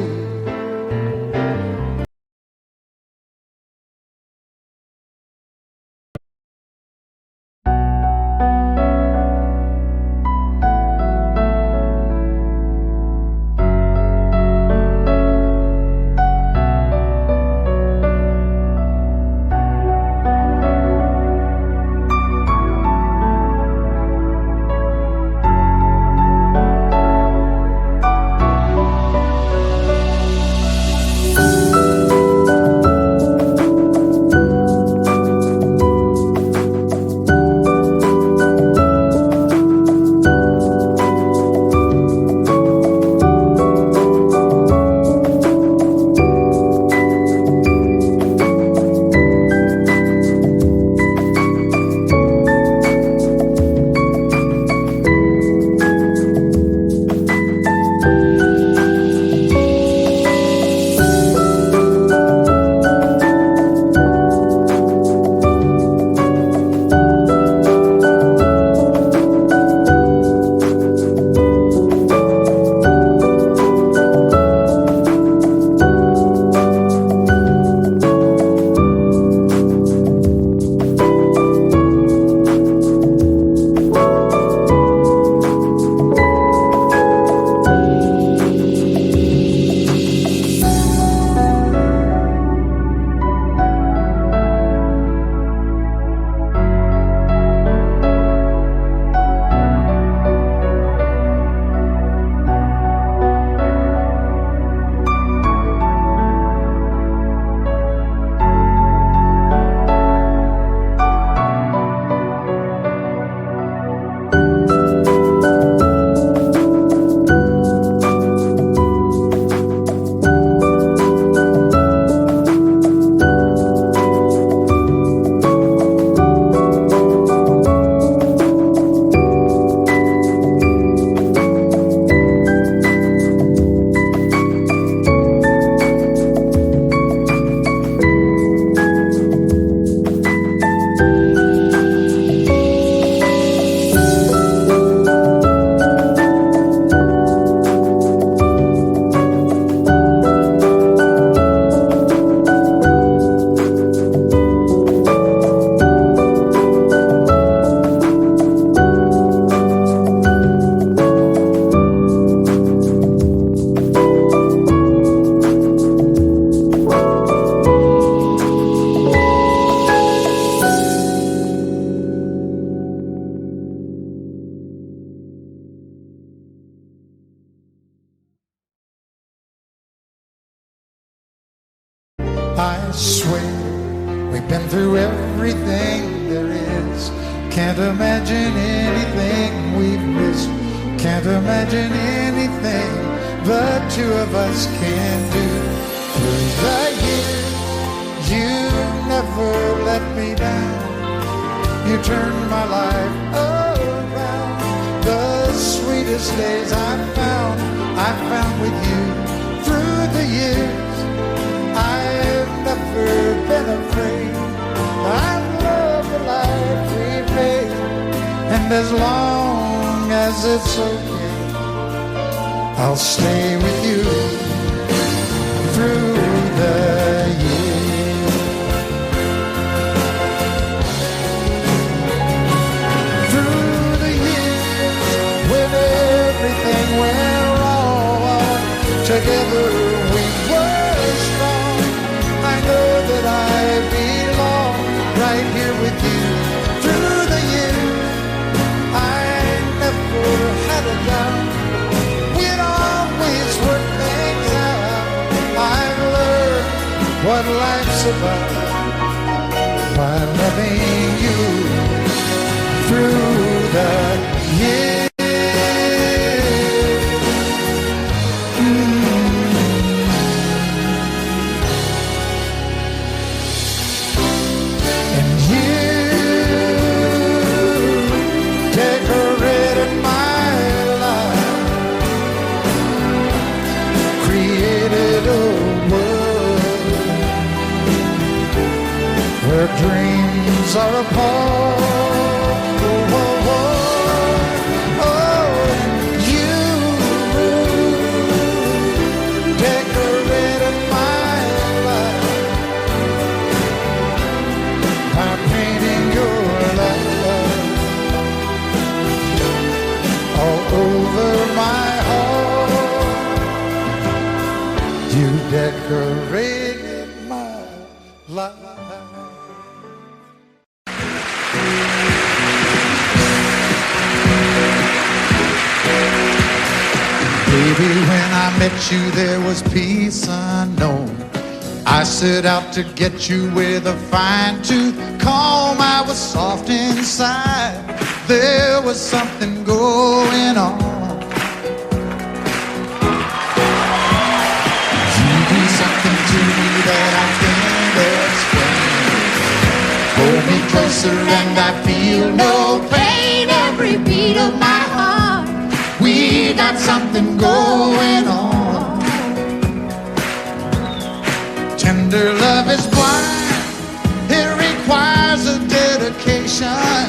I swear we've been through everything there is. Can't imagine anything we've missed. Can't imagine anything the two of us can do. Through the years, you never let me down. You turned my life around. The sweetest days I found with you. Through the years, I've never been afraid. I love the life we've made, and as long as it's okay, I'll stay with you through the years. Through the years, when everything went wrong, Together we were strong. I know that I belong right here with you. Through the years, I never had a doubt. We'd always work things out. I've learned what life's about by loving you through the years. Dreams are apart. Oh, oh, oh, oh. You decorated my life by painting your love all over my heart. You decorated my life. Baby, when I met you, there was peace unknown. I set out to get you with a fine-tooth comb. I was soft inside. There was something going on. You do something to me that I can't explain. Hold me closer and I feel no pain. Every beat of my heart, we got something going on. Tender love is blind. It requires a dedication.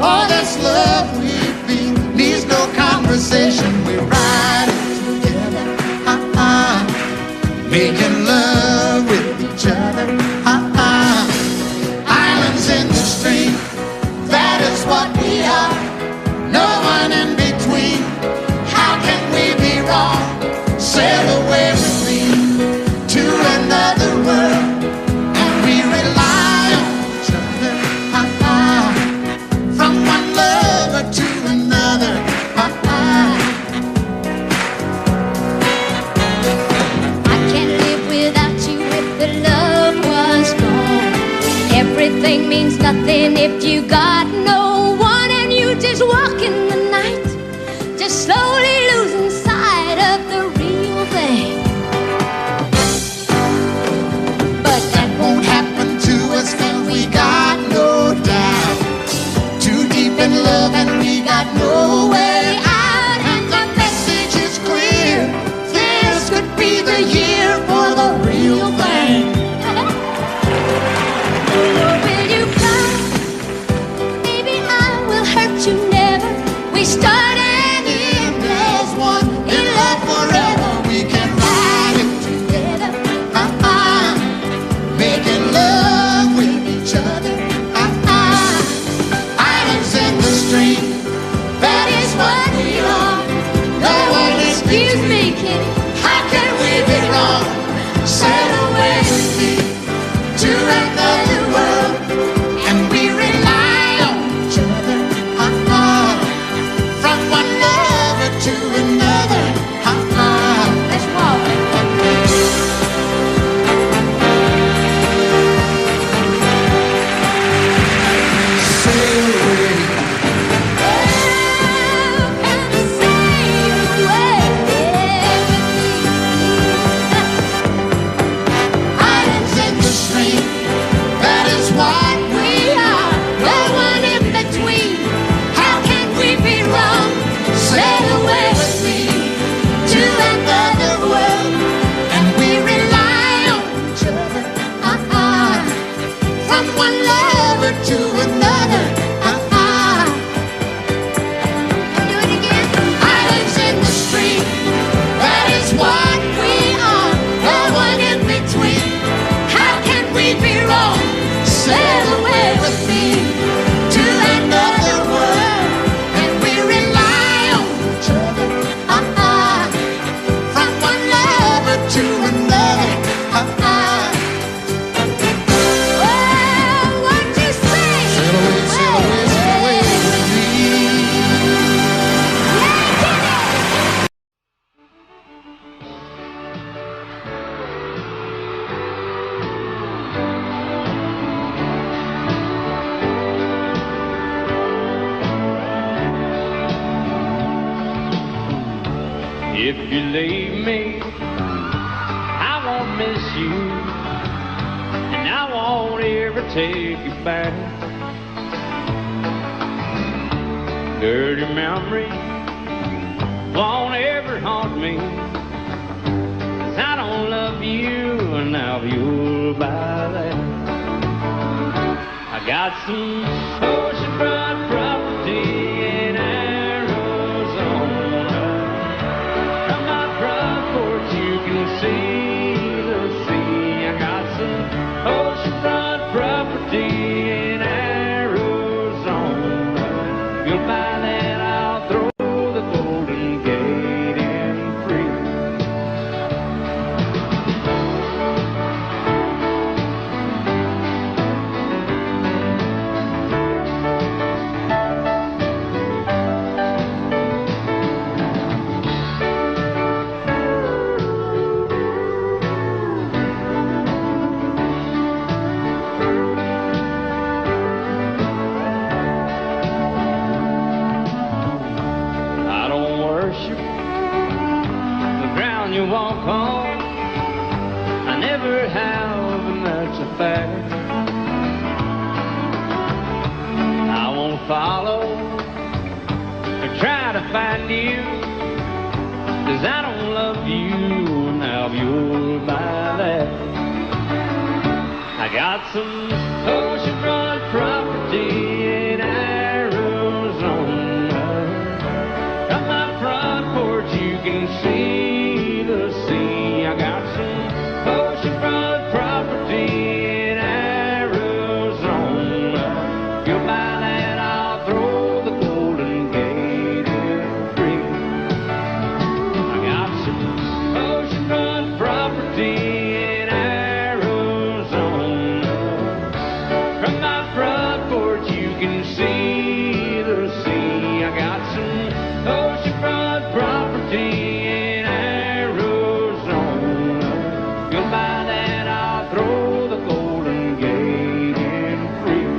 All this love we feel needs no conversation. We ride it together, making love with each other, Islands in the stream, that is what we are. No one in between. How can we be wrong? Sail away with me to another world, and we rely on each other, from one lover to another. I can't live without you if the love was gone. Everything means nothing if you got no one, and you just walk in the night, just slowly losing sight of the real thing. But that won't happen to us, 'cause we got no doubt. Too deep in love and we got no way out. And the message is clear. This could be the year for the real thing. Will you come? Baby, If you leave me, I won't miss you, and I won't ever take you back. Dirty memories won't ever haunt me, 'cause I don't love you, and now you'll buy that. I got some oceanfront property in Arizona. From my front porch you can see the sea. I got some oceanfront property in Arizona. You'll buy that, I'll throw the Golden Gate in free. I don't worship the ground you walk on. I never have, and that's a fact. I won't follow or try to find you, 'cause I don't love you, and now you'll buy that. I got some oceanfront property in Arizona. From my front porch you can see the sea. I got some oceanfront property in Arizona. You'll buy that, I'll throw the Golden Gate in free. I got some oceanfront property in Arizona. From my front porch you can see the sea. I got some oceanfront property in Arizona. You'll buy that, I'll throw the Golden Gate in free.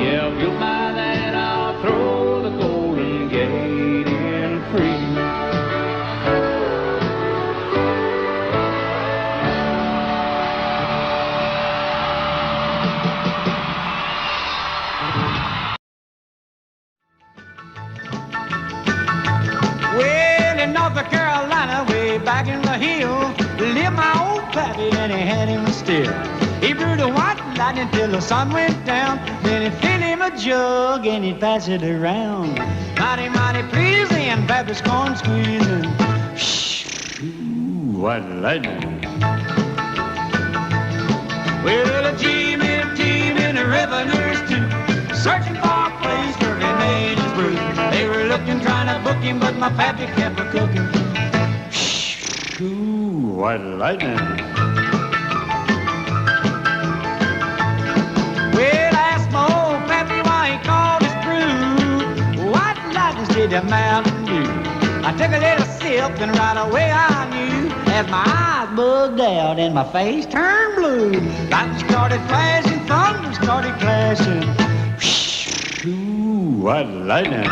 Yeah, if you'll buy that, I'll throw the Golden Gate in free. Well, in North Carolina, way back in the hills, lived my old pappy, and he had him still. He brewed a white lightning till the sun went down. Then he filled him a jug and he'd pass it around. Mighty, mighty pleasing, Baptist corn squeezing. Ooh, white lightning. Well, a team in the revenues too, searching for a place where he made his brew. They were looking, trying to book him, but my pappy kept a cooking. Ooh, white lightning. Well, I asked my old pappy why he called his brew white lightning did the Mountain Dew. I took a little sip and right away I knew, as my eyes bugged out and my face turned blue. Lightning started flashing, thunder started clashing. Ooh, white lightning.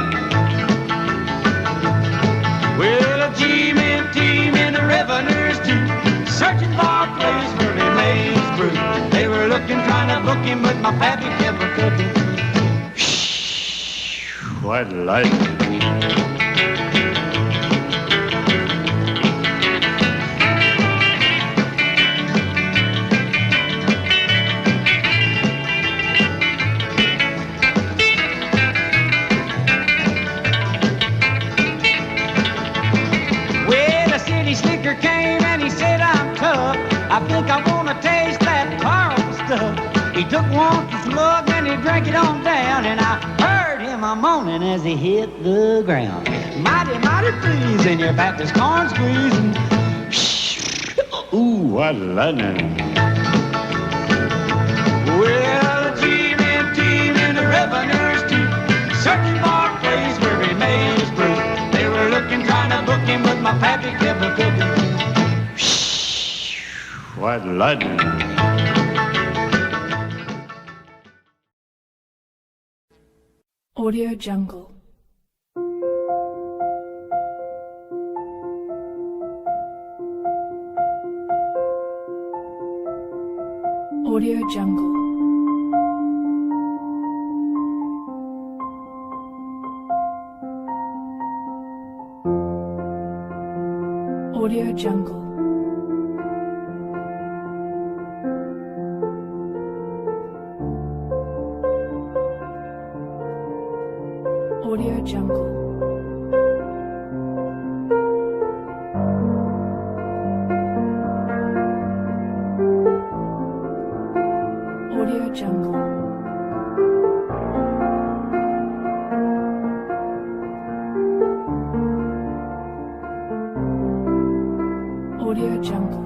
Well, a team in the revenues too, searching for a place where he made his brew. They were looking, trying to book him, but my pappy kept a cooking. White lightning. Slicker came and he said, I'm tough. I think I want to taste that powerful stuff. He took one slug and he drank it on down, and I heard him a moaning as he hit the ground. Mighty, mighty pleasing, your Baptist corn squeezing. Ooh, what lightning. Well, a team in the revenues too, searching for a place where he made his brew. They were looking, trying to book him, but my pappy kept a cooking. What lightning. Audio Jungle. Audio Jungle. Audio Jungle. Audio Jungle. Audio Jungle. Audio Jungle.